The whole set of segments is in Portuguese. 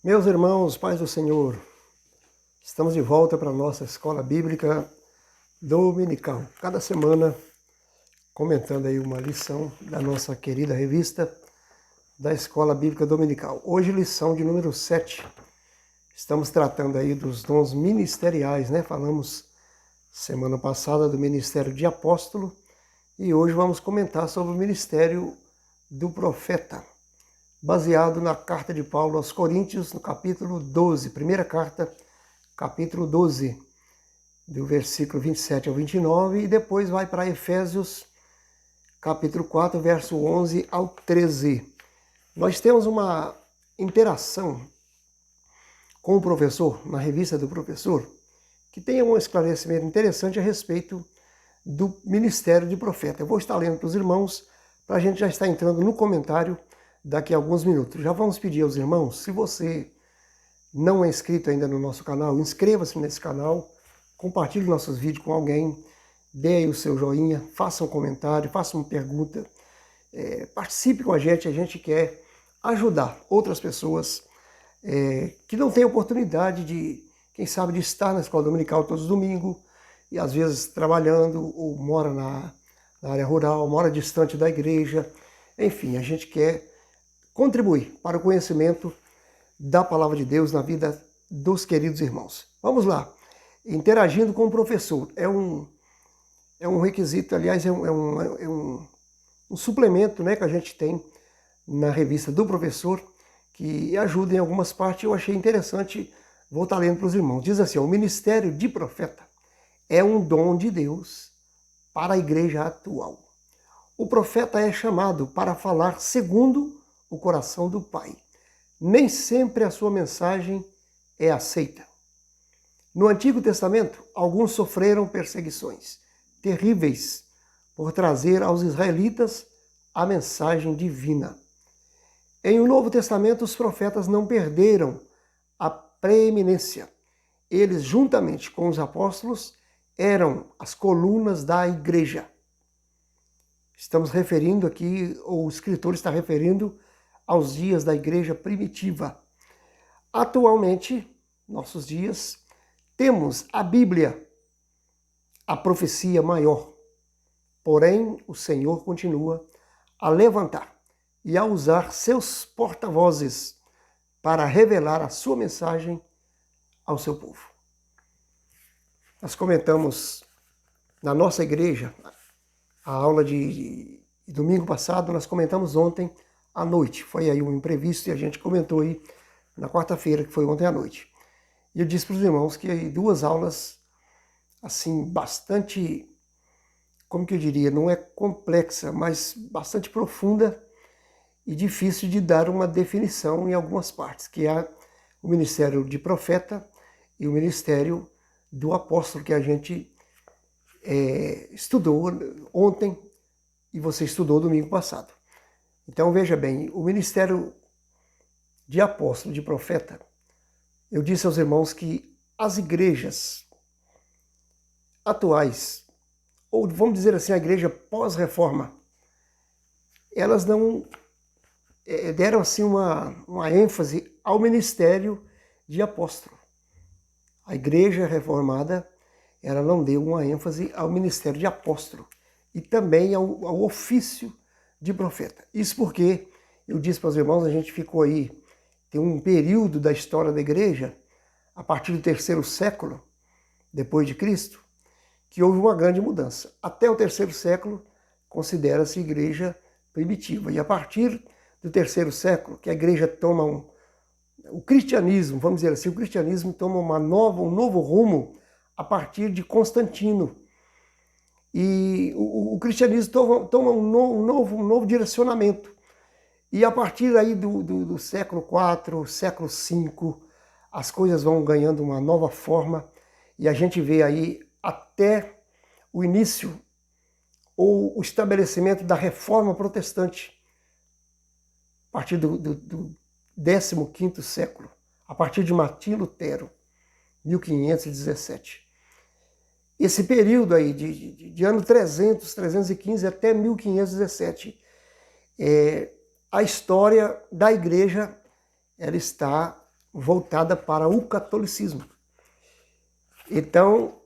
Meus irmãos, paz do Senhor, estamos de volta para a nossa escola bíblica dominical. Cada semana comentando aí uma lição da nossa querida revista da Escola Bíblica Dominical. Hoje lição de número 7. Estamos tratando aí dos dons ministeriais, né? Falamos semana passada do ministério de apóstolo e hoje vamos comentar sobre o ministério do profeta, baseado na carta de Paulo aos Coríntios, no capítulo 12, primeira carta, capítulo 12, do versículo 27 ao 29, e depois vai para Efésios, capítulo 4, verso 11 ao 13. Nós temos uma interação com o professor, na revista do professor, que tem um esclarecimento interessante a respeito do ministério de profeta. Eu vou estar lendo para os irmãos, para a gente já estar entrando no comentário daqui a alguns minutos. Já vamos pedir aos irmãos, se você não é inscrito ainda no nosso canal, inscreva-se nesse canal, compartilhe nossos vídeos com alguém, dê aí o seu joinha, faça um comentário, faça uma pergunta, participe com a gente quer ajudar outras pessoas que não têm oportunidade de, quem sabe, de estar na escola dominical todos os domingos, e às vezes trabalhando, ou mora na área rural, mora distante da igreja. Enfim, a gente quer contribuir para o conhecimento da palavra de Deus na vida dos queridos irmãos. Vamos lá. Interagindo com o professor. É um requisito, aliás, é um suplemento, né, que a gente tem na revista do professor, que ajuda em algumas partes. Eu achei interessante, vou estar lendo para os irmãos. Diz assim: o ministério de profeta é um dom de Deus para a igreja atual. O profeta é chamado para falar segundo o coração do Pai. Nem sempre a sua mensagem é aceita. No Antigo Testamento, alguns sofreram perseguições terríveis por trazer aos israelitas a mensagem divina. Em o Novo Testamento, os profetas não perderam a preeminência. Eles, juntamente com os apóstolos, eram as colunas da igreja. Estamos referindo aqui, ou o escritor está referindo aos dias da igreja primitiva. Atualmente, nossos dias, temos a Bíblia, a profecia maior. Porém, o Senhor continua a levantar e a usar seus porta-vozes para revelar a sua mensagem ao seu povo. Nós comentamos na nossa igreja, a aula de domingo passado, nós comentamos ontem à noite. Foi aí um imprevisto e a gente comentou aí na quarta-feira, que foi ontem à noite. E eu disse para os irmãos que aí duas aulas, assim, bastante, como que eu diria, não é complexa, mas bastante profunda e difícil de dar uma definição em algumas partes, que é o ministério de profeta e o ministério do apóstolo, que a gente estudou ontem e você estudou domingo passado. Então veja bem, o ministério de apóstolo, de profeta, eu disse aos irmãos que as igrejas atuais, ou vamos dizer assim, a igreja pós-reforma, elas não deram assim uma ênfase ao ministério de apóstolo. A igreja reformada, ela não deu uma ênfase ao ministério de apóstolo e também ao ofício de profeta. Isso porque, eu disse para os irmãos, a gente ficou aí, tem um período da história da igreja, a partir do 3º século, depois de Cristo, que houve uma grande mudança. Até o 3º século, considera-se igreja primitiva. E a partir do 3º século, que a igreja toma o cristianismo, vamos dizer assim, o cristianismo toma um novo rumo a partir de Constantino. E o cristianismo toma um novo direcionamento. E a partir aí do século IV, século V, as coisas vão ganhando uma nova forma. E a gente vê aí até o início ou o estabelecimento da Reforma Protestante, a partir do 15º século, a partir de Martim Lutero, 1517. Esse período aí, de ano 300, 315 até 1517, a história da igreja ela está voltada para o catolicismo. Então,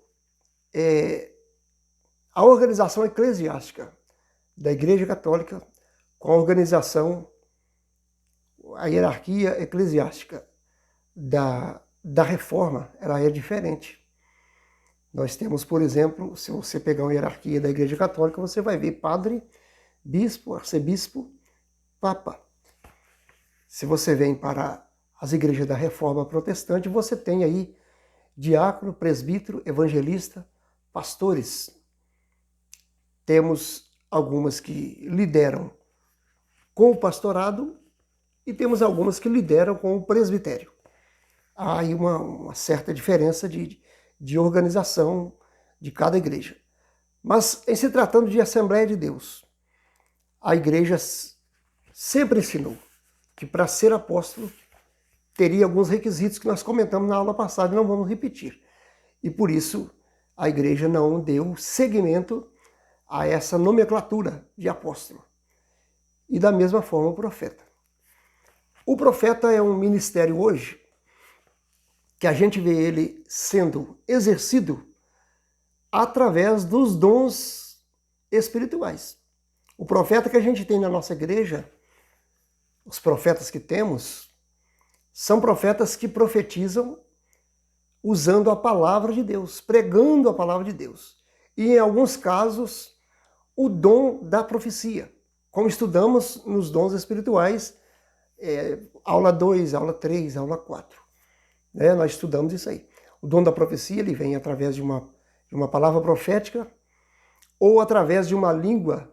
a organização eclesiástica da Igreja Católica com a organização, a hierarquia eclesiástica da Reforma, ela é diferente. Nós temos, por exemplo, se você pegar uma hierarquia da Igreja Católica, você vai ver padre, bispo, arcebispo, papa. Se você vem para as igrejas da Reforma Protestante, você tem aí diácono, presbítero, evangelista, pastores. Temos algumas que lideram com o pastorado e temos algumas que lideram com o presbitério. Há aí uma certa diferença de organização de cada igreja. Mas, em se tratando de Assembleia de Deus, a igreja sempre ensinou que para ser apóstolo teria alguns requisitos que nós comentamos na aula passada e não vamos repetir. E por isso a igreja não deu seguimento a essa nomenclatura de apóstolo. E da mesma forma o profeta. O profeta é um ministério hoje que a gente vê ele sendo exercido através dos dons espirituais. O profeta que a gente tem na nossa igreja, os profetas que temos, são profetas que profetizam usando a palavra de Deus, pregando a palavra de Deus. E em alguns casos, o dom da profecia, como estudamos nos dons espirituais, aula 2, aula 3, aula 4. Nós estudamos isso aí. O dom da profecia ele vem através de uma palavra profética ou através de uma língua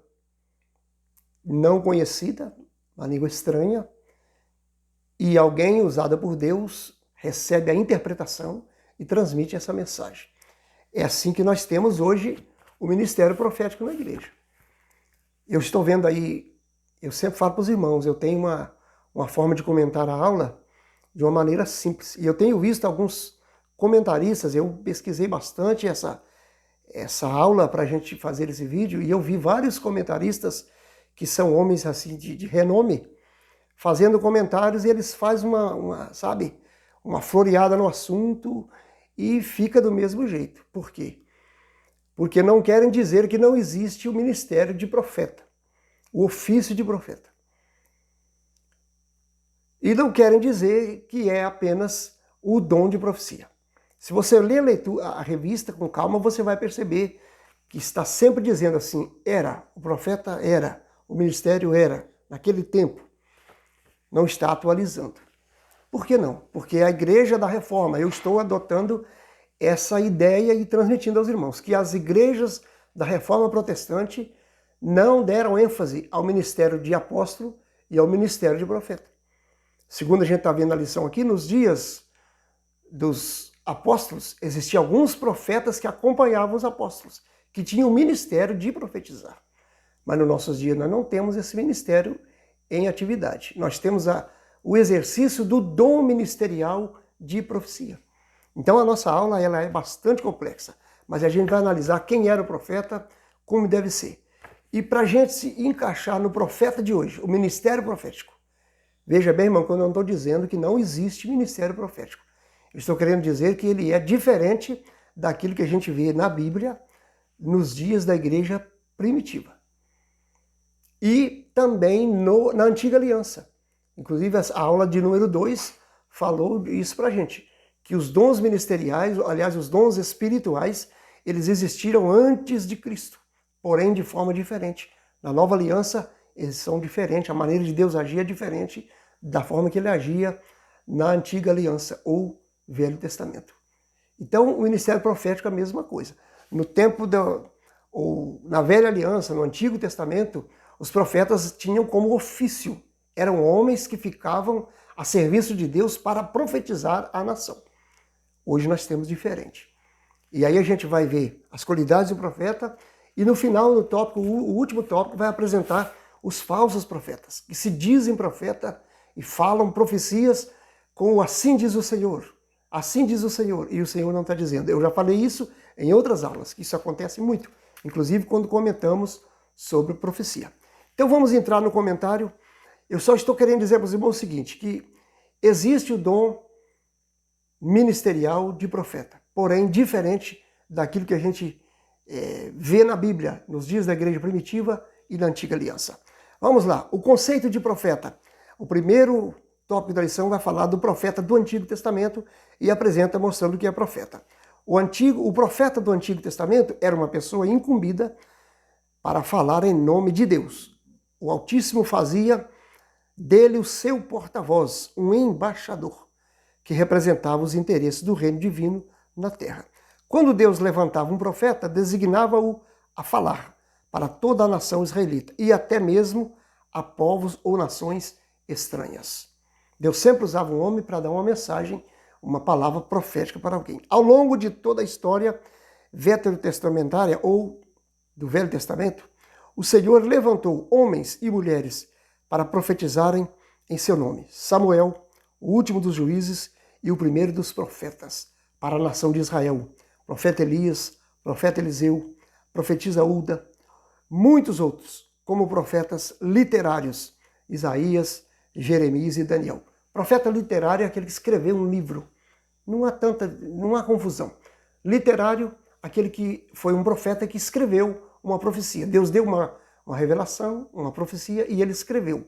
não conhecida, uma língua estranha, e alguém usada por Deus recebe a interpretação e transmite essa mensagem. É assim que nós temos hoje o ministério profético na igreja. Eu estou vendo aí, eu sempre falo para os irmãos, eu tenho uma forma de comentar a aula de uma maneira simples. E eu tenho visto alguns comentaristas, eu pesquisei bastante essa aula para a gente fazer esse vídeo, e eu vi vários comentaristas que são homens assim de renome, fazendo comentários, e eles fazem uma floreada no assunto e fica do mesmo jeito. Por quê? Porque não querem dizer que não existe o ministério de profeta, o ofício de profeta. E não querem dizer que é apenas o dom de profecia. Se você ler a revista com calma, você vai perceber que está sempre dizendo assim, o profeta era, o ministério era, naquele tempo. Não está atualizando. Por que não? Porque a igreja da Reforma, eu estou adotando essa ideia e transmitindo aos irmãos, que as igrejas da Reforma Protestante não deram ênfase ao ministério de apóstolo e ao ministério de profeta. Segundo a gente está vendo a lição aqui, nos dias dos apóstolos, existiam alguns profetas que acompanhavam os apóstolos, que tinham o ministério de profetizar. Mas nos nossos dias nós não temos esse ministério em atividade. Nós temos o exercício do dom ministerial de profecia. Então a nossa aula ela é bastante complexa, mas a gente vai analisar quem era o profeta, como deve ser. E para a gente se encaixar no profeta de hoje, o ministério profético, veja bem, irmão, quando eu não estou dizendo que não existe ministério profético. Eu estou querendo dizer que ele é diferente daquilo que a gente vê na Bíblia nos dias da igreja primitiva. E também na Antiga Aliança. Inclusive a aula de número 2 falou isso para a gente. Que os dons ministeriais, aliás, os dons espirituais, eles existiram antes de Cristo, porém de forma diferente. Na Nova Aliança, eles são diferentes, a maneira de Deus agir é diferente da forma que ele agia na Antiga Aliança ou Velho Testamento. Então, o ministério profético é a mesma coisa. No tempo ou na Velha Aliança, no Antigo Testamento, os profetas tinham como ofício, eram homens que ficavam a serviço de Deus para profetizar a nação. Hoje nós temos diferente. E aí a gente vai ver as qualidades do profeta e no final, no tópico, o último tópico, vai apresentar os falsos profetas, que se dizem profeta e falam profecias com o assim diz o Senhor. Assim diz o Senhor, e o Senhor não está dizendo. Eu já falei isso em outras aulas, que isso acontece muito, inclusive quando comentamos sobre profecia. Então vamos entrar no comentário. Eu só estou querendo dizer para os irmãos o seguinte, que existe o dom ministerial de profeta, porém diferente daquilo que a gente vê na Bíblia, nos dias da igreja primitiva e na antiga aliança. Vamos lá, o conceito de profeta. O primeiro tópico da lição vai falar do profeta do Antigo Testamento e apresenta mostrando o que é profeta. O profeta do Antigo Testamento era uma pessoa incumbida para falar em nome de Deus. O Altíssimo fazia dele o seu porta-voz, um embaixador, que representava os interesses do reino divino na terra. Quando Deus levantava um profeta, designava-o a falar para toda a nação israelita e até mesmo a povos ou nações estranhas. Deus sempre usava um homem para dar uma mensagem, uma palavra profética para alguém. Ao longo de toda a história veterotestamentária ou do Velho Testamento, o Senhor levantou homens e mulheres para profetizarem em seu nome. Samuel, o último dos juízes e o primeiro dos profetas para a nação de Israel. Profeta Elias, profeta Eliseu, profetisa Ulda, muitos outros, como profetas literários, Isaías, Jeremias e Daniel. Profeta literário é aquele que escreveu um livro. Não há confusão. Literário, aquele que foi um profeta que escreveu uma profecia. Deus deu uma revelação, uma profecia, e ele escreveu.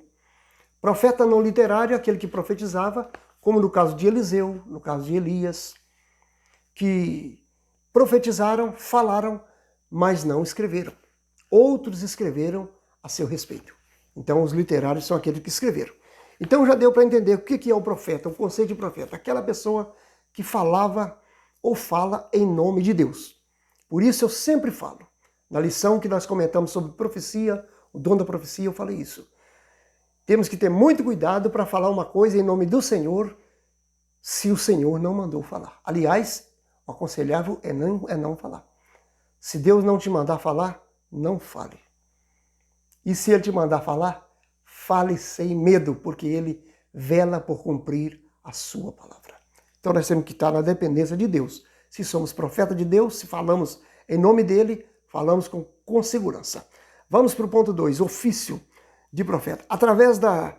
Profeta não literário, aquele que profetizava, como no caso de Eliseu, no caso de Elias, que profetizaram, falaram, mas não escreveram. Outros escreveram a seu respeito. Então os literários são aqueles que escreveram. Então já deu para entender o que é o profeta, o conceito de profeta. Aquela pessoa que falava ou fala em nome de Deus. Por isso eu sempre falo. Na lição que nós comentamos sobre profecia, o dom da profecia, eu falei isso. Temos que ter muito cuidado para falar uma coisa em nome do Senhor, se o Senhor não mandou falar. Aliás, o aconselhável é não falar. Se Deus não te mandar falar, não fale. E se Ele te mandar falar, fale sem medo, porque Ele vela por cumprir a sua palavra. Então nós temos que estar na dependência de Deus. Se somos profeta de Deus, se falamos em nome dEle, falamos com segurança. Vamos para o ponto 2, ofício de profeta. Através da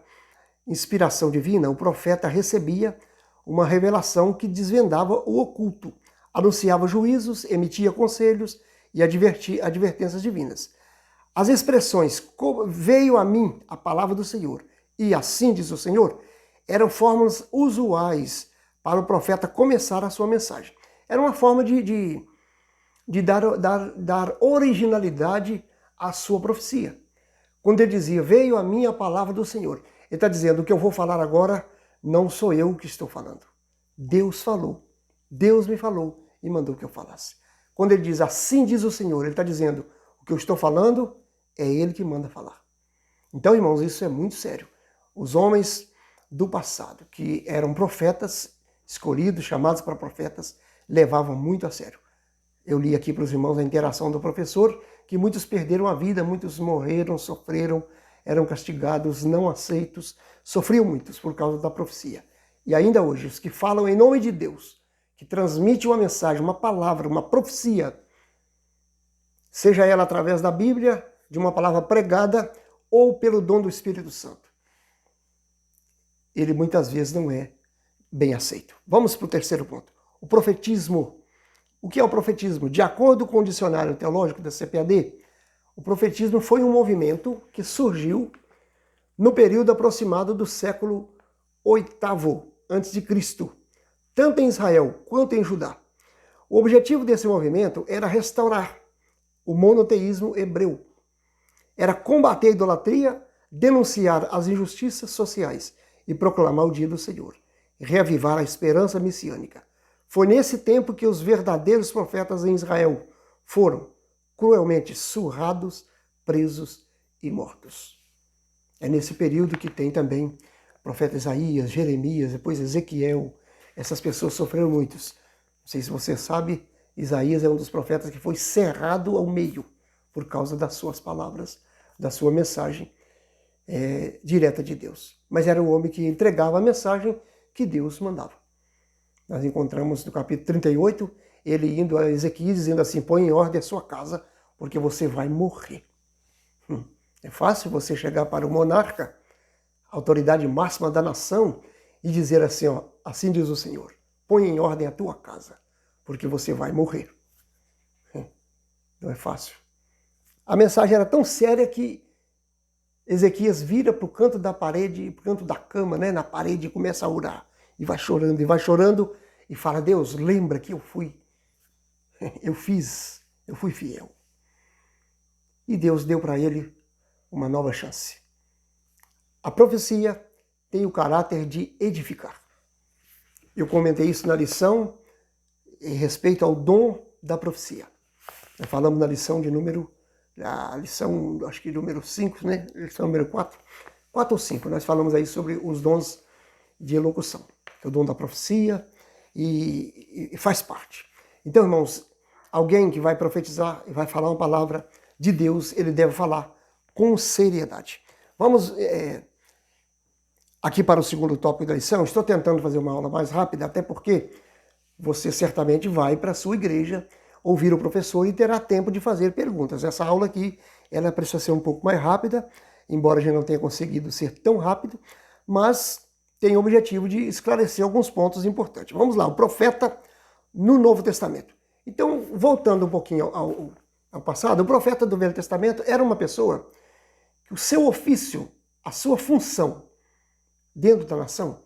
inspiração divina, o profeta recebia uma revelação que desvendava o oculto, anunciava juízos, emitia conselhos e advertências divinas. As expressões veio a mim a palavra do Senhor e assim diz o Senhor eram formas usuais para o profeta começar a sua mensagem. Era uma forma de dar originalidade à sua profecia. Quando ele dizia, veio a mim a palavra do Senhor, ele está dizendo, o que eu vou falar agora não sou eu que estou falando. Deus falou. Deus me falou e mandou que eu falasse. Quando ele diz, assim diz o Senhor, ele está dizendo, o que eu estou falando é Ele que manda falar. Então, irmãos, isso é muito sério. Os homens do passado, que eram profetas, escolhidos, chamados para profetas, levavam muito a sério. Eu li aqui para os irmãos a interação do professor, que muitos perderam a vida, muitos morreram, sofreram, eram castigados, não aceitos, sofriam muitos por causa da profecia. E ainda hoje, os que falam em nome de Deus, que transmitem uma mensagem, uma palavra, uma profecia, seja ela através da Bíblia, de uma palavra pregada, ou pelo dom do Espírito Santo, ele muitas vezes não é bem aceito. Vamos para o terceiro ponto. O profetismo. O que é o profetismo? De acordo com o dicionário teológico da CPAD, o profetismo foi um movimento que surgiu no período aproximado do século VIII a.C., tanto em Israel quanto em Judá. O objetivo desse movimento era restaurar o monoteísmo hebreu. Era combater a idolatria, denunciar as injustiças sociais e proclamar o dia do Senhor, reavivar a esperança messiânica. Foi nesse tempo que os verdadeiros profetas em Israel foram cruelmente surrados, presos e mortos. É nesse período que tem também o profeta Isaías, Jeremias, depois Ezequiel. Essas pessoas sofreram muitos. Não sei se você sabe, Isaías é um dos profetas que foi cerrado ao meio por causa das suas palavras, da sua mensagem direta de Deus. Mas era o homem que entregava a mensagem que Deus mandava. Nós encontramos no capítulo 38, ele indo a Ezequias dizendo assim, põe em ordem a sua casa, porque você vai morrer. É fácil você chegar para o monarca, a autoridade máxima da nação, e dizer assim, ó, assim diz o Senhor, põe em ordem a tua casa, porque você vai morrer. Não é fácil. A mensagem era tão séria que Ezequias vira para o canto da parede, para o canto da cama, né, na parede, e começa a orar. E vai chorando, e fala: Deus, lembra que eu fui fiel. E Deus deu para ele uma nova chance. A profecia tem o caráter de edificar. Eu comentei isso na lição em respeito ao dom da profecia. Nós falamos na lição acho que número 5, né? Lição número 4 ou 5. Nós falamos aí sobre os dons de elocução, que é o dom da profecia, e faz parte. Então, irmãos, alguém que vai profetizar e vai falar uma palavra de Deus, ele deve falar com seriedade. Vamos aqui para o segundo tópico da lição. Estou tentando fazer uma aula mais rápida, até porque você certamente vai para a sua igreja ouvir o professor e terá tempo de fazer perguntas. Essa aula aqui, ela precisa ser um pouco mais rápida, embora a gente não tenha conseguido ser tão rápido, mas tem o objetivo de esclarecer alguns pontos importantes. Vamos lá, o profeta no Novo Testamento. Então, voltando um pouquinho ao passado, o profeta do Velho Testamento era uma pessoa que o seu ofício, a sua função dentro da nação,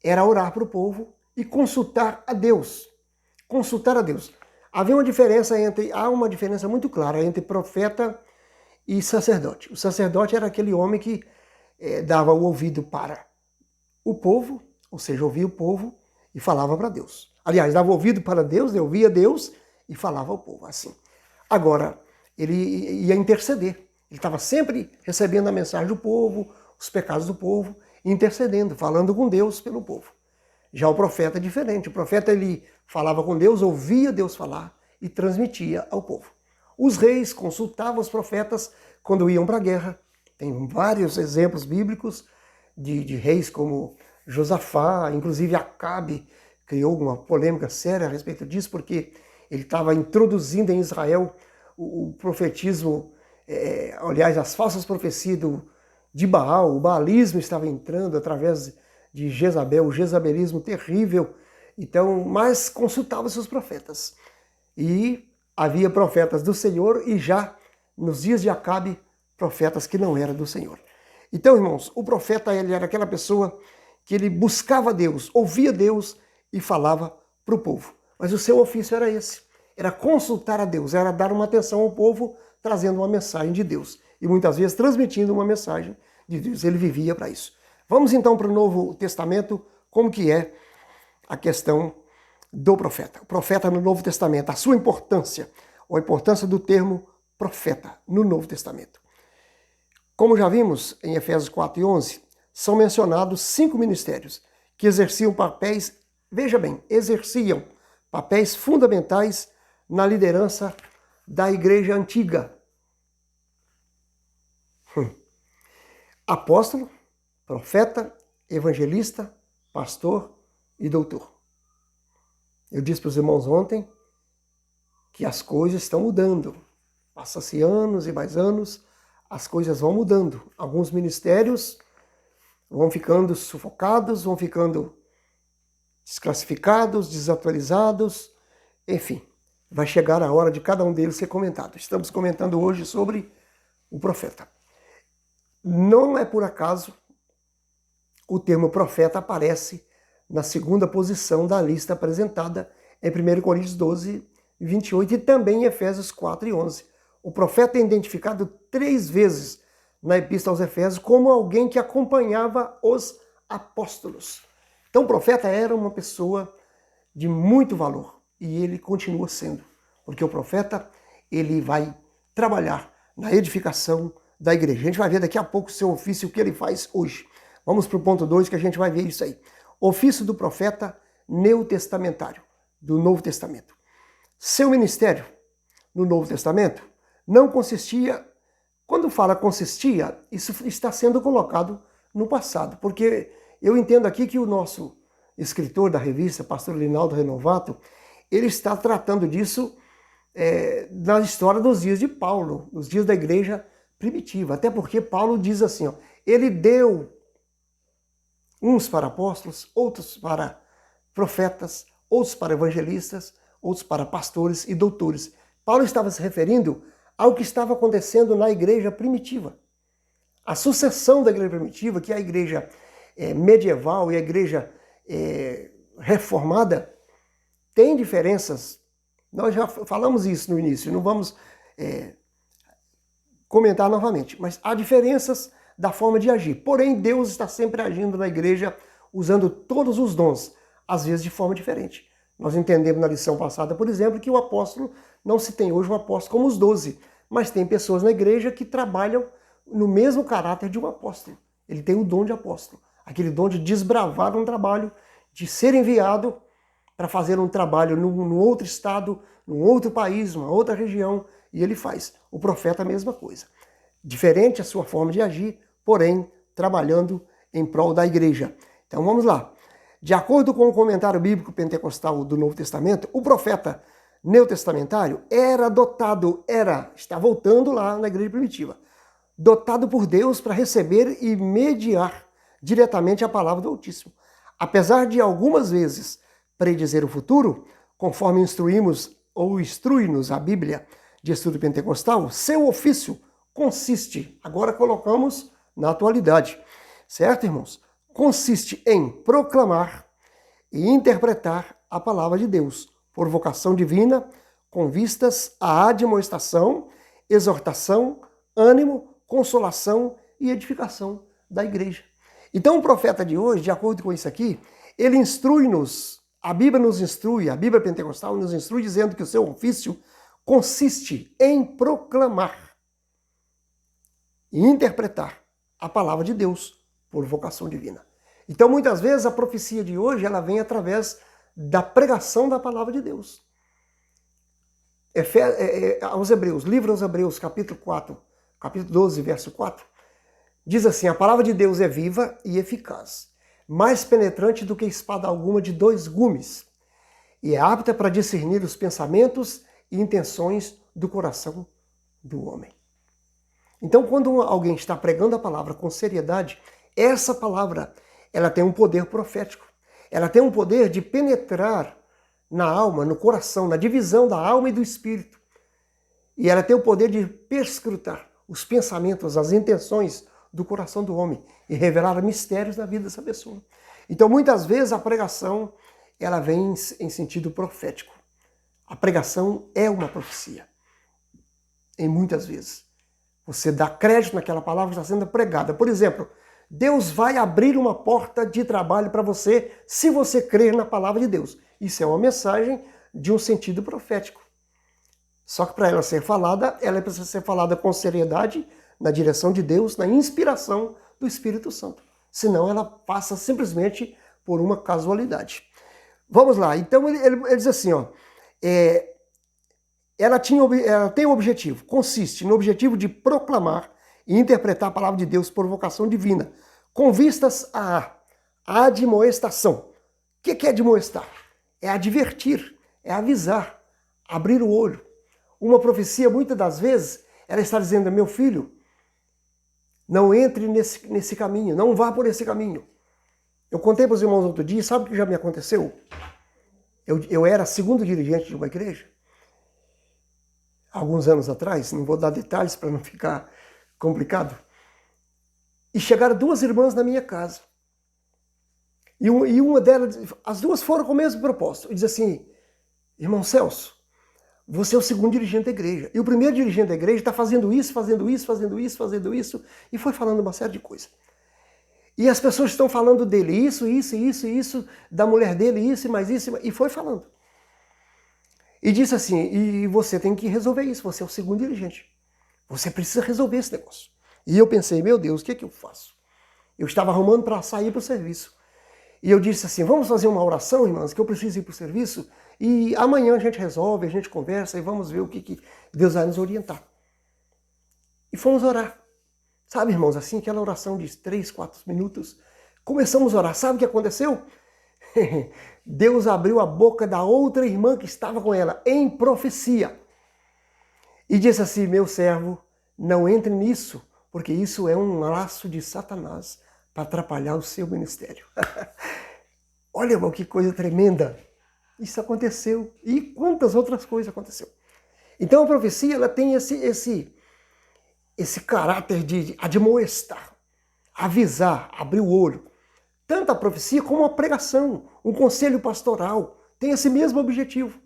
era orar para o povo e consultar a Deus. Consultar a Deus. Há uma diferença muito clara entre profeta e sacerdote. O sacerdote era aquele homem que dava o ouvido para o povo, ou seja, ouvia o povo e falava para Deus. Aliás, dava ouvido para Deus, ouvia Deus e falava ao povo, assim. Agora, ele ia interceder. Ele estava sempre recebendo a mensagem do povo, os pecados do povo, intercedendo, falando com Deus pelo povo. Já o profeta é diferente. O profeta, ele falava com Deus, ouvia Deus falar e transmitia ao povo. Os reis consultavam os profetas quando iam para a guerra. Tem vários exemplos bíblicos de reis como Josafá, inclusive Acabe criou uma polêmica séria a respeito disso, porque ele estava introduzindo em Israel o profetismo, aliás, as falsas profecias de Baal. O baalismo estava entrando através de Jezabel, o jezabelismo terrível. Então, mas consultava-se os profetas. E havia profetas do Senhor e já nos dias de Acabe, profetas que não eram do Senhor. Então, irmãos, o profeta, ele era aquela pessoa que ele buscava Deus, ouvia Deus e falava para o povo. Mas o seu ofício era esse, era consultar a Deus, era dar uma atenção ao povo, trazendo uma mensagem de Deus. E muitas vezes transmitindo uma mensagem de Deus. Ele vivia para isso. Vamos então para o Novo Testamento, como que é a questão do profeta. O profeta no Novo Testamento, a sua importância, ou a importância do termo profeta no Novo Testamento. Como já vimos em Efésios 4 e 11, são mencionados 5 ministérios que exerciam papéis, veja bem, exerciam papéis fundamentais na liderança da igreja antiga. Apóstolo, profeta, evangelista, pastor e doutor. Eu disse para os irmãos ontem que as coisas estão mudando. Passa-se anos e mais anos, as coisas vão mudando. Alguns ministérios vão ficando sufocados, vão ficando desclassificados, desatualizados, enfim. Vai chegar a hora de cada um deles ser comentado. Estamos comentando hoje sobre o profeta. Não é por acaso o termo profeta aparece na segunda posição da lista apresentada em 1 Coríntios 12, 28 e também em Efésios 4 e 11. O profeta é identificado 3 vezes na Epístola aos Efésios como alguém que acompanhava os apóstolos. Então o profeta era uma pessoa de muito valor e ele continua sendo, porque o profeta ele vai trabalhar na edificação da igreja. A gente vai ver daqui a pouco o seu ofício, o que ele faz hoje. Vamos para o ponto 2 que a gente vai ver isso aí. Ofício do profeta neotestamentário, do Novo Testamento. Seu ministério no Novo Testamento não consistia, quando fala consistia, isso está sendo colocado no passado, porque eu entendo aqui que o nosso escritor da revista, pastor Linaldo Renovato, ele está tratando disso na história dos dias de Paulo, nos dias da igreja primitiva, até porque Paulo diz assim, ele deu uns para apóstolos, outros para profetas, outros para evangelistas, outros para pastores e doutores. Paulo estava se referindo ao que estava acontecendo na igreja primitiva. A sucessão da igreja primitiva, que é a igreja medieval e a igreja reformada, tem diferenças. Nós já falamos isso no início, não vamos comentar novamente, mas há diferenças da forma de agir. Porém, Deus está sempre agindo na igreja, usando todos os dons, às vezes de forma diferente. Nós entendemos na lição passada, por exemplo, que o apóstolo, não se tem hoje um apóstolo como os 12, mas tem pessoas na igreja que trabalham no mesmo caráter de um apóstolo. Ele tem o dom de apóstolo, aquele dom de desbravar um trabalho, de ser enviado para fazer um trabalho num outro estado, num outro país, numa outra região, e ele faz. O profeta a mesma coisa. Diferente a sua forma de agir, porém trabalhando em prol da igreja. Então vamos lá. De acordo com o comentário bíblico pentecostal do Novo Testamento, o profeta neotestamentário está voltando lá na igreja primitiva, dotado por Deus para receber e mediar diretamente a palavra do Altíssimo. Apesar de algumas vezes predizer o futuro, conforme instrui-nos a Bíblia de estudo pentecostal, seu ofício consiste, agora colocamos na atualidade, certo, irmãos? Consiste em proclamar e interpretar a palavra de Deus, por vocação divina, com vistas à admoestação, exortação, ânimo, consolação e edificação da igreja. Então o profeta de hoje, de acordo com isso aqui, ele instrui-nos, a Bíblia nos instrui, a Bíblia pentecostal nos instrui dizendo que o seu ofício consiste em proclamar e interpretar a palavra de Deus por vocação divina. Então muitas vezes a profecia de hoje ela vem através da pregação da palavra de Deus. Aos Hebreus, livro aos Hebreus, capítulo 12, verso 4, diz assim: a palavra de Deus é viva e eficaz, mais penetrante do que espada alguma de 2 gumes, e é apta para discernir os pensamentos e intenções do coração do homem. Então, quando alguém está pregando a palavra com seriedade, essa palavra ela tem um poder profético. Ela tem um poder de penetrar na alma, no coração, na divisão da alma e do espírito. E ela tem o poder de perscrutar os pensamentos, as intenções do coração do homem e revelar mistérios na vida dessa pessoa. Então, muitas vezes a pregação ela vem em sentido profético. A pregação é uma profecia. Em muitas vezes. Você dá crédito naquela palavra que está sendo pregada. Por exemplo, Deus vai abrir uma porta de trabalho para você se você crer na palavra de Deus. Isso é uma mensagem de um sentido profético. Só que para ela ser falada, ela precisa ser falada com seriedade, na direção de Deus, na inspiração do Espírito Santo. Senão ela passa simplesmente por uma casualidade. Vamos lá, então ele diz assim, ó, ela tem um objetivo, consiste no objetivo de proclamar e interpretar a palavra de Deus por vocação divina, com vistas à admoestação. O que é admoestar? É advertir, é avisar, abrir o olho. Uma profecia, muitas das vezes, ela está dizendo: meu filho, não entre nesse caminho, não vá por esse caminho. Eu contei para os irmãos outro dia, sabe o que já me aconteceu? Eu era segundo dirigente de uma igreja, alguns anos atrás, não vou dar detalhes para não ficar complicado, e chegaram 2 irmãs na minha casa. E uma delas, as 2 foram com o mesmo propósito, e diz assim: irmão Celso, você é o segundo dirigente da igreja, e o primeiro dirigente da igreja está fazendo isso, fazendo isso, fazendo isso, fazendo isso, e foi falando uma série de coisas. E as pessoas estão falando dele, isso, da mulher dele, isso, mais isso, e foi falando. E disse assim: e você tem que resolver isso, você é o segundo dirigente. Você precisa resolver esse negócio. E eu pensei: meu Deus, o que é que eu faço? Eu estava arrumando para sair para o serviço. E eu disse assim: vamos fazer uma oração, irmãs, que eu preciso ir para o serviço, e amanhã a gente resolve, a gente conversa e vamos ver o que Deus vai nos orientar. E fomos orar. Sabe, irmãos, assim, aquela oração de 3, 4 minutos. Começamos a orar. Sabe o que aconteceu? Deus abriu a boca da outra irmã que estava com ela em profecia. E disse assim: meu servo, não entre nisso, porque isso é um laço de Satanás para atrapalhar o seu ministério. Olha, irmão, que coisa tremenda. Isso aconteceu. E quantas outras coisas aconteceram. Então a profecia ela tem esse caráter de admoestar, avisar, abrir o olho. Tanto a profecia como a pregação, um conselho pastoral, tem esse mesmo objetivo.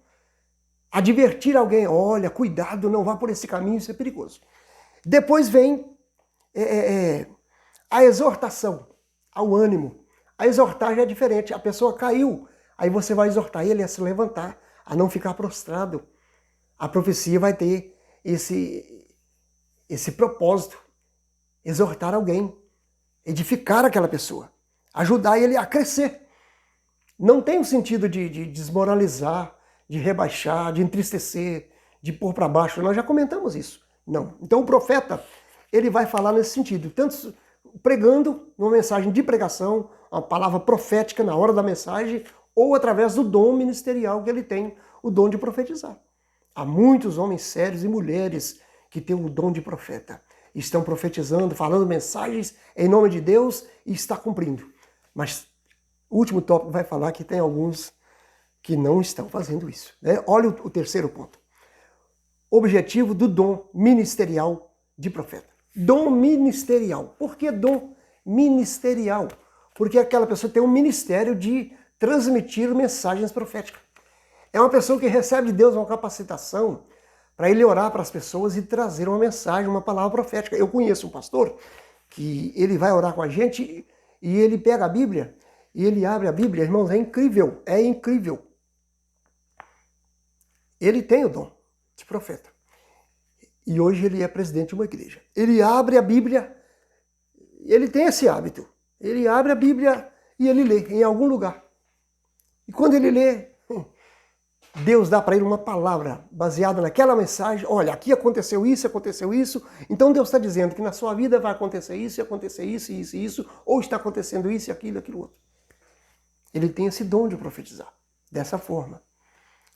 Advertir alguém, olha, cuidado, não vá por esse caminho, isso é perigoso. Depois vem a exortação ao ânimo. A exortar já é diferente, a pessoa caiu, aí você vai exortar ele a se levantar, a não ficar prostrado. A profecia vai ter esse propósito, exortar alguém, edificar aquela pessoa, ajudar ele a crescer. Não tem o sentido de desmoralizar, de rebaixar, de entristecer, de pôr para baixo. Nós já comentamos isso. Não. Então o profeta, ele vai falar nesse sentido, tanto pregando uma mensagem de pregação, uma palavra profética na hora da mensagem, ou através do dom ministerial que ele tem, o dom de profetizar. Há muitos homens sérios e mulheres que têm o dom de profeta. Estão profetizando, falando mensagens em nome de Deus e está cumprindo. Mas o último tópico vai falar que tem alguns que não estão fazendo isso. Né? Olha o terceiro ponto. Objetivo do dom ministerial de profeta. Dom ministerial. Por que dom ministerial? Porque aquela pessoa tem um ministério de transmitir mensagens proféticas. É uma pessoa que recebe de Deus uma capacitação para ele orar para as pessoas e trazer uma mensagem, uma palavra profética. Eu conheço um pastor que ele vai orar com a gente e ele pega a Bíblia e ele abre a Bíblia. Irmãos, é incrível, é incrível. Ele tem o dom de profeta. E hoje ele é presidente de uma igreja. Ele abre a Bíblia, ele tem esse hábito. Ele abre a Bíblia e ele lê em algum lugar. E quando ele lê, Deus dá para ele uma palavra baseada naquela mensagem. Olha, aqui aconteceu isso. Então Deus está dizendo que na sua vida vai acontecer isso, isso, ou está acontecendo isso, aquilo outro. Ele tem esse dom de profetizar dessa forma.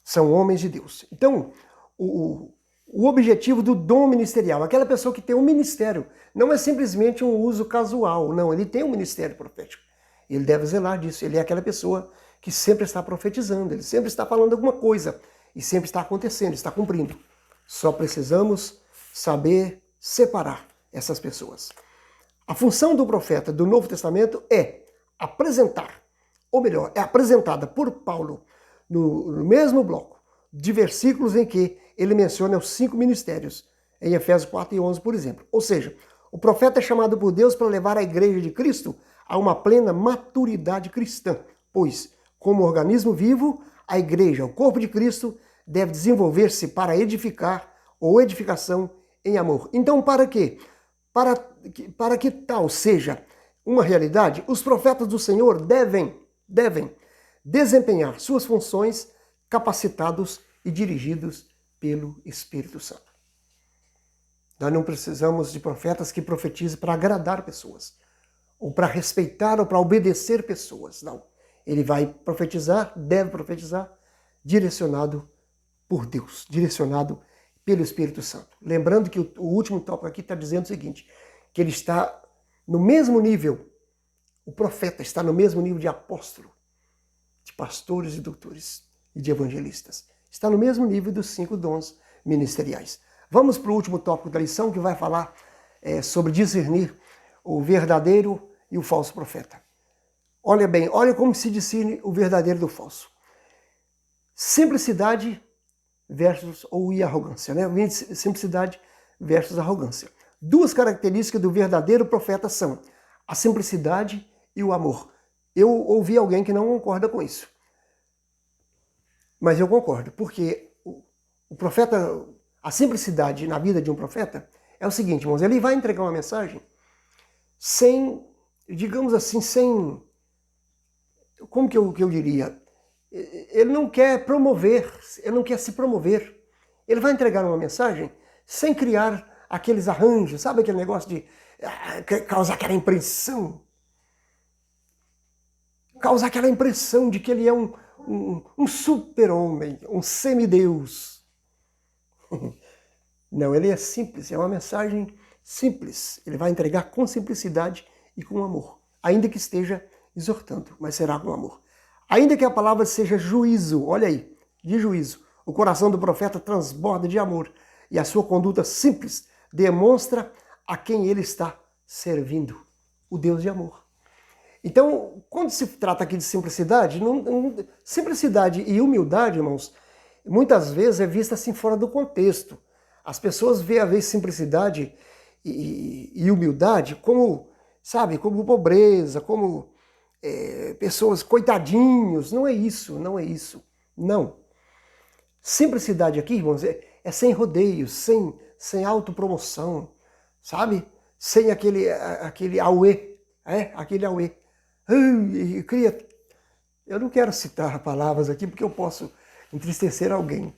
São homens de Deus. Então, o objetivo do dom ministerial, aquela pessoa que tem um ministério, não é simplesmente um uso casual, não, ele tem um ministério profético. Ele deve zelar disso, ele é aquela pessoa que sempre está profetizando, ele sempre está falando alguma coisa, e sempre está acontecendo, está cumprindo. Só precisamos saber separar essas pessoas. A função do profeta do Novo Testamento é apresentar, ou melhor, é apresentada por Paulo no mesmo bloco de versículos em que ele menciona os 5 ministérios, em Efésios 4 e 11, por exemplo. Ou seja, o profeta é chamado por Deus para levar a igreja de Cristo a uma plena maturidade cristã, pois, como organismo vivo, a igreja, o corpo de Cristo, deve desenvolver-se para edificar ou edificação em amor. Então, para quê? Para que tal seja uma realidade, os profetas do Senhor devem desempenhar suas funções capacitados e dirigidos pelo Espírito Santo. Nós não precisamos de profetas que profetizem para agradar pessoas, ou para respeitar ou para obedecer pessoas. Não. Ele vai profetizar, deve profetizar, direcionado por Deus, direcionado pelo Espírito Santo. Lembrando que o último tópico aqui está dizendo o seguinte, que ele está no mesmo nível, o profeta está no mesmo nível de apóstolo, de pastores e doutores e de evangelistas. Está no mesmo nível dos 5 dons ministeriais. Vamos para o último tópico da lição, que vai falar sobre discernir o verdadeiro e o falso profeta. Olha bem, olha como se discerne o verdadeiro do falso. Simplicidade versus arrogância, né? Simplicidade versus arrogância. 2 características do verdadeiro profeta são a simplicidade e o amor. Eu ouvi alguém que não concorda com isso. Mas eu concordo, porque o profeta, a simplicidade na vida de um profeta é o seguinte, irmãos, ele vai entregar uma mensagem sem, digamos assim, como que eu diria? Ele não quer promover, ele não quer se promover. Ele vai entregar uma mensagem sem criar aqueles arranjos, sabe aquele negócio de causar aquela impressão? Causar aquela impressão de que ele é um super-homem, um semideus. Não, ele é simples, é uma mensagem simples. Ele vai entregar com simplicidade e com amor, ainda que esteja exortando, mas será com amor. Ainda que a palavra seja juízo, olha aí, de juízo, o coração do profeta transborda de amor e a sua conduta simples demonstra a quem ele está servindo, o Deus de amor. Então, quando se trata aqui de simplicidade, simplicidade e humildade, irmãos, muitas vezes é vista assim fora do contexto. As pessoas veem a vez simplicidade e humildade como, sabe, como pobreza, como pessoas coitadinhos. Não é isso, não é isso. Não. Simplicidade aqui, irmãos, é sem rodeios, sem autopromoção, sabe? Sem aquele auê, aquele auê. Eu não quero citar palavras aqui porque eu posso entristecer alguém.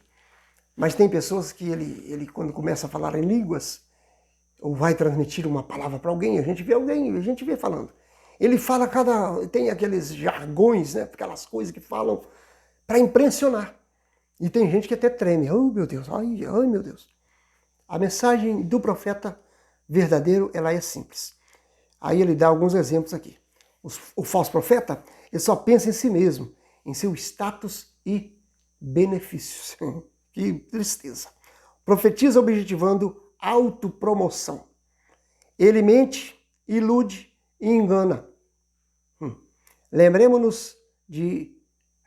Mas tem pessoas que ele quando começa a falar em línguas, ou vai transmitir uma palavra para alguém, a gente vê falando. Ele fala tem aqueles jargões, né? Aquelas coisas que falam para impressionar. E tem gente que até treme. Oh, meu Deus, ai, meu Deus. A mensagem do profeta verdadeiro, ela é simples. Aí ele dá alguns exemplos aqui. O falso profeta, ele só pensa em si mesmo, em seu status e benefícios. Que tristeza. Profetiza objetivando autopromoção. Ele mente, ilude e engana. Lembremos-nos de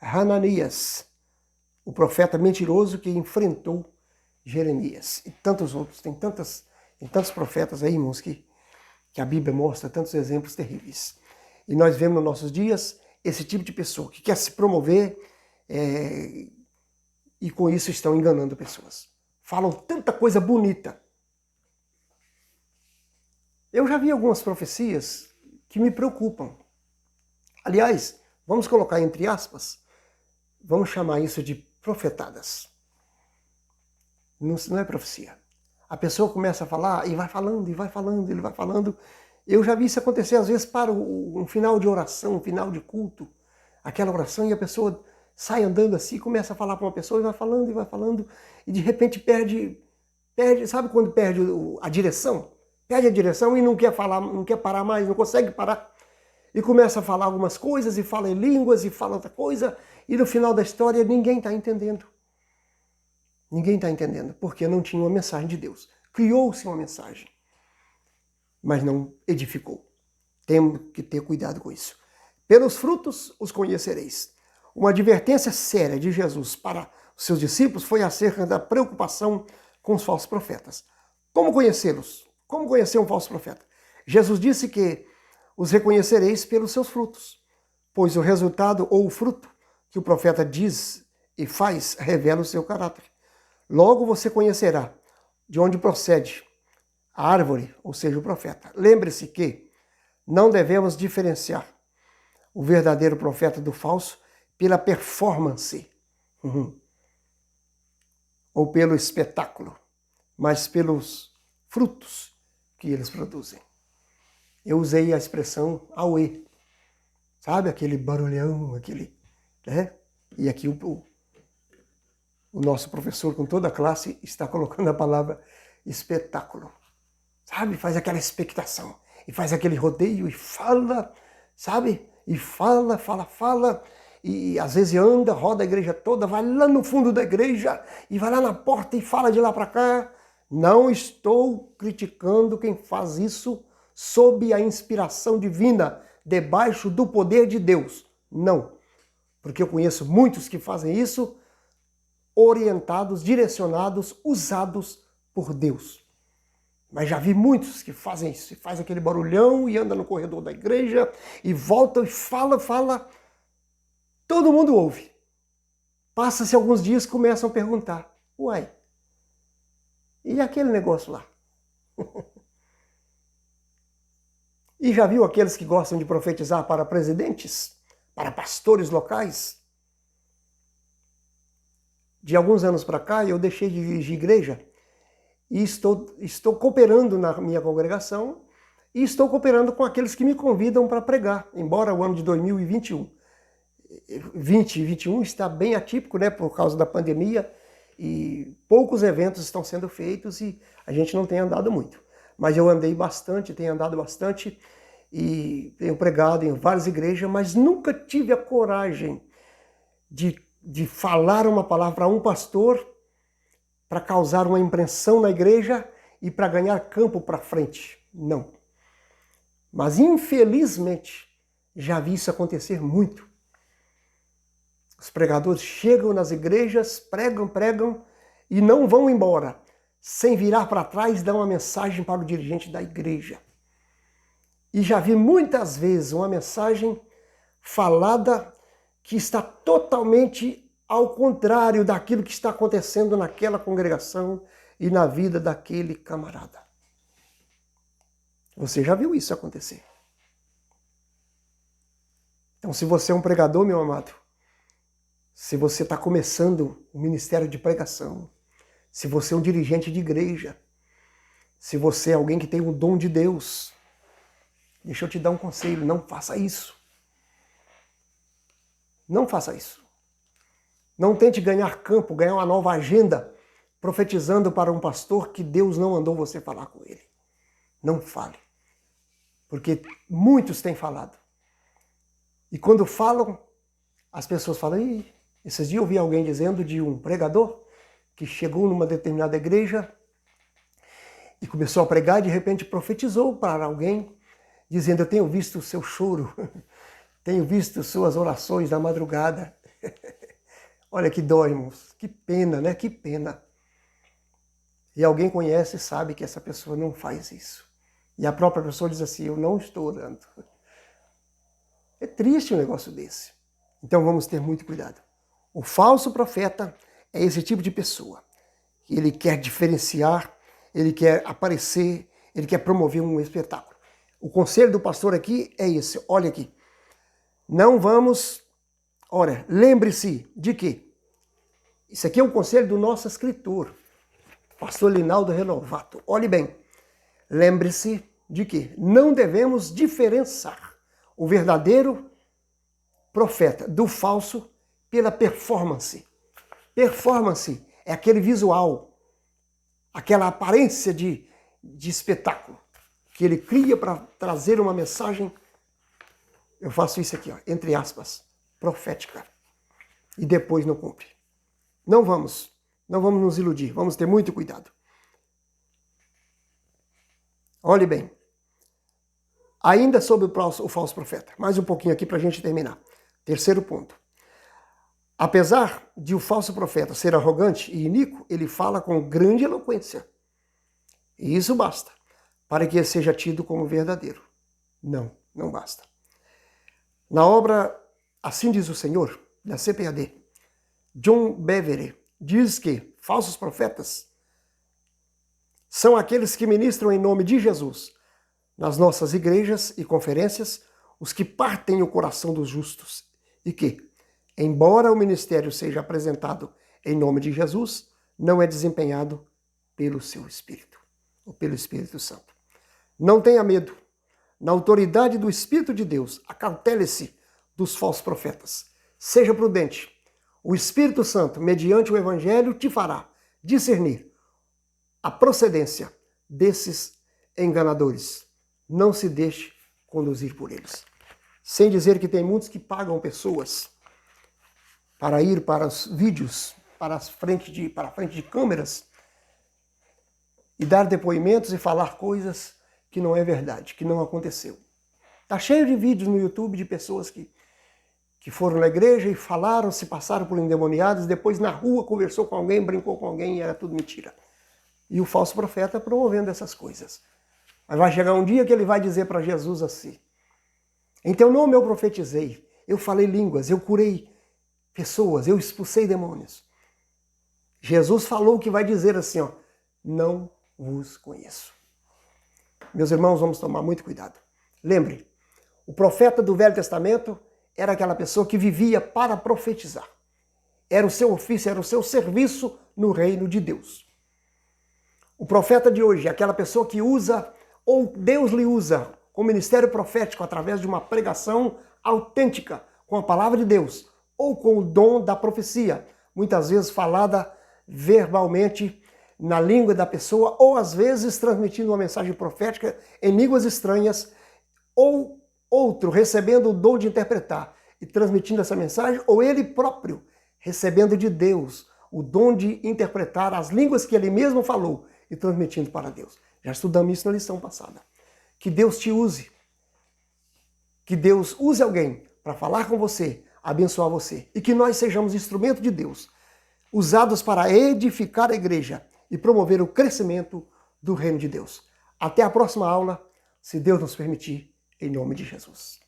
Hananias, o profeta mentiroso que enfrentou Jeremias. E tantos outros, tem tantos profetas aí, irmãos, que a Bíblia mostra tantos exemplos terríveis. E nós vemos nos nossos dias esse tipo de pessoa que quer se promover e com isso estão enganando pessoas. Falam tanta coisa bonita. Eu já vi algumas profecias que me preocupam. Aliás, vamos colocar entre aspas, vamos chamar isso de profetadas. Não é profecia. A pessoa começa a falar e vai falando, e vai falando, ele vai falando. Eu já vi isso acontecer às vezes para um final de oração, um final de culto, aquela oração, e a pessoa sai andando assim, começa a falar para uma pessoa e vai falando, e de repente perde, sabe quando perde a direção? Perde a direção e não quer falar, não quer parar mais, não consegue parar. E começa a falar algumas coisas, e fala em línguas, e fala outra coisa, e no final da história ninguém está entendendo. Ninguém está entendendo, porque não tinha uma mensagem de Deus. Criou-se uma mensagem, mas não edificou. Temos que ter cuidado com isso. Pelos frutos os conhecereis. Uma advertência séria de Jesus para os seus discípulos foi acerca da preocupação com os falsos profetas. Como conhecê-los? Como conhecer um falso profeta? Jesus disse que os reconhecereis pelos seus frutos, pois o resultado ou o fruto que o profeta diz e faz revela o seu caráter. Logo você conhecerá de onde procede a árvore, ou seja, o profeta. Lembre-se que não devemos diferenciar o verdadeiro profeta do falso pela performance ou pelo espetáculo, mas pelos frutos que eles produzem. Eu usei a expressão auê, sabe? Aquele barulhão, né? E aqui o nosso professor, com toda a classe, está colocando a palavra espetáculo. Sabe? Faz aquela expectação. E faz aquele rodeio e fala, sabe? E fala. E às vezes anda, roda a igreja toda, vai lá no fundo da igreja e vai lá na porta e fala de lá para cá. Não estou criticando quem faz isso sob a inspiração divina, debaixo do poder de Deus. Não. Porque eu conheço muitos que fazem isso orientados, direcionados, usados por Deus. Mas já vi muitos que fazem isso, e faz aquele barulhão e anda no corredor da igreja e volta e fala. Todo mundo ouve. Passa-se alguns dias e começam a perguntar: uai, e aquele negócio lá? E já viu aqueles que gostam de profetizar para presidentes, para pastores locais? De alguns anos para cá, eu deixei de dirigir igreja e estou cooperando na minha congregação e estou cooperando com aqueles que me convidam para pregar, embora o ano de 2021 está bem atípico, né, por causa da pandemia, e poucos eventos estão sendo feitos e a gente não tem andado muito. Mas eu tenho andado bastante e tenho pregado em várias igrejas, mas nunca tive a coragem de falar uma palavra para um pastor, para causar uma impressão na igreja e para ganhar campo para frente. Não. Mas infelizmente já vi isso acontecer muito. Os pregadores chegam nas igrejas, pregam e não vão embora sem virar para trás e dar uma mensagem para o dirigente da igreja. E já vi muitas vezes uma mensagem falada que está totalmente ao contrário daquilo que está acontecendo naquela congregação e na vida daquele camarada. Você já viu isso acontecer. Então, se você é um pregador, meu amado, se você está começando o ministério de pregação, se você é um dirigente de igreja, se você é alguém que tem o dom de Deus, deixa eu te dar um conselho, não faça isso. Não faça isso. Não tente ganhar campo, ganhar uma nova agenda, profetizando para um pastor que Deus não mandou você falar com ele. Não fale. Porque muitos têm falado. E quando falam, as pessoas falam, ih, esses dias eu ouvi alguém dizendo de um pregador que chegou numa determinada igreja e começou a pregar e de repente profetizou para alguém, dizendo, eu tenho visto o seu choro, tenho visto suas orações na madrugada. Olha que dó, irmãos. Que pena, né? Que pena. E alguém conhece e sabe que essa pessoa não faz isso. E a própria pessoa diz assim, eu não estou orando. É triste um negócio desse. Então vamos ter muito cuidado. O falso profeta é esse tipo de pessoa. Ele quer diferenciar, ele quer aparecer, ele quer promover um espetáculo. O conselho do pastor aqui é esse. Olha aqui. Não vamos... Ora, lembre-se de que isso aqui é um conselho do nosso escritor, pastor Linaldo Renovato. Olhe bem, lembre-se de que não devemos diferenciar o verdadeiro profeta do falso pela performance. Performance é aquele visual, aquela aparência de espetáculo que ele cria para trazer uma mensagem. Eu faço isso aqui, ó, entre aspas, profética. E depois não cumpre. Não vamos nos iludir, vamos ter muito cuidado. Olhe bem, ainda sobre o falso profeta, mais um pouquinho aqui para a gente terminar. Terceiro ponto. Apesar de o falso profeta ser arrogante e iníquo, ele fala com grande eloquência. E isso basta para que ele seja tido como verdadeiro. Não, não basta. Na obra Assim Diz o Senhor, da CPAD, John Bevere diz que falsos profetas são aqueles que ministram em nome de Jesus nas nossas igrejas e conferências, os que partem o coração dos justos e que, embora o ministério seja apresentado em nome de Jesus, não é desempenhado pelo seu Espírito, ou pelo Espírito Santo. Não tenha medo. Na autoridade do Espírito de Deus, acautele-se dos falsos profetas. Seja prudente. O Espírito Santo, mediante o Evangelho, te fará discernir a procedência desses enganadores. Não se deixe conduzir por eles. Sem dizer que tem muitos que pagam pessoas para ir para os vídeos, para a frente de câmeras e dar depoimentos e falar coisas que não é verdade, que não aconteceu. Está cheio de vídeos no YouTube de pessoas que foram na igreja e falaram, se passaram por endemoniados, depois na rua conversou com alguém, brincou com alguém e era tudo mentira. E o falso profeta promovendo essas coisas. Mas vai chegar um dia que ele vai dizer para Jesus assim, em teu nome eu profetizei, eu falei línguas, eu curei pessoas, eu expulsei demônios. Jesus falou que vai dizer assim, ó, não vos conheço. Meus irmãos, vamos tomar muito cuidado. Lembre, o profeta do Velho Testamento era aquela pessoa que vivia para profetizar. Era o seu ofício, era o seu serviço no reino de Deus. O profeta de hoje é aquela pessoa que usa, ou Deus lhe usa, com o ministério profético através de uma pregação autêntica, com a palavra de Deus, ou com o dom da profecia, muitas vezes falada verbalmente na língua da pessoa, ou às vezes transmitindo uma mensagem profética em línguas estranhas, ou outro recebendo o dom de interpretar e transmitindo essa mensagem, ou ele próprio recebendo de Deus o dom de interpretar as línguas que ele mesmo falou e transmitindo para Deus. Já estudamos isso na lição passada. Que Deus te use. Que Deus use alguém para falar com você, abençoar você. E que nós sejamos instrumento de Deus, usados para edificar a igreja e promover o crescimento do reino de Deus. Até a próxima aula, se Deus nos permitir, em nome de Jesus.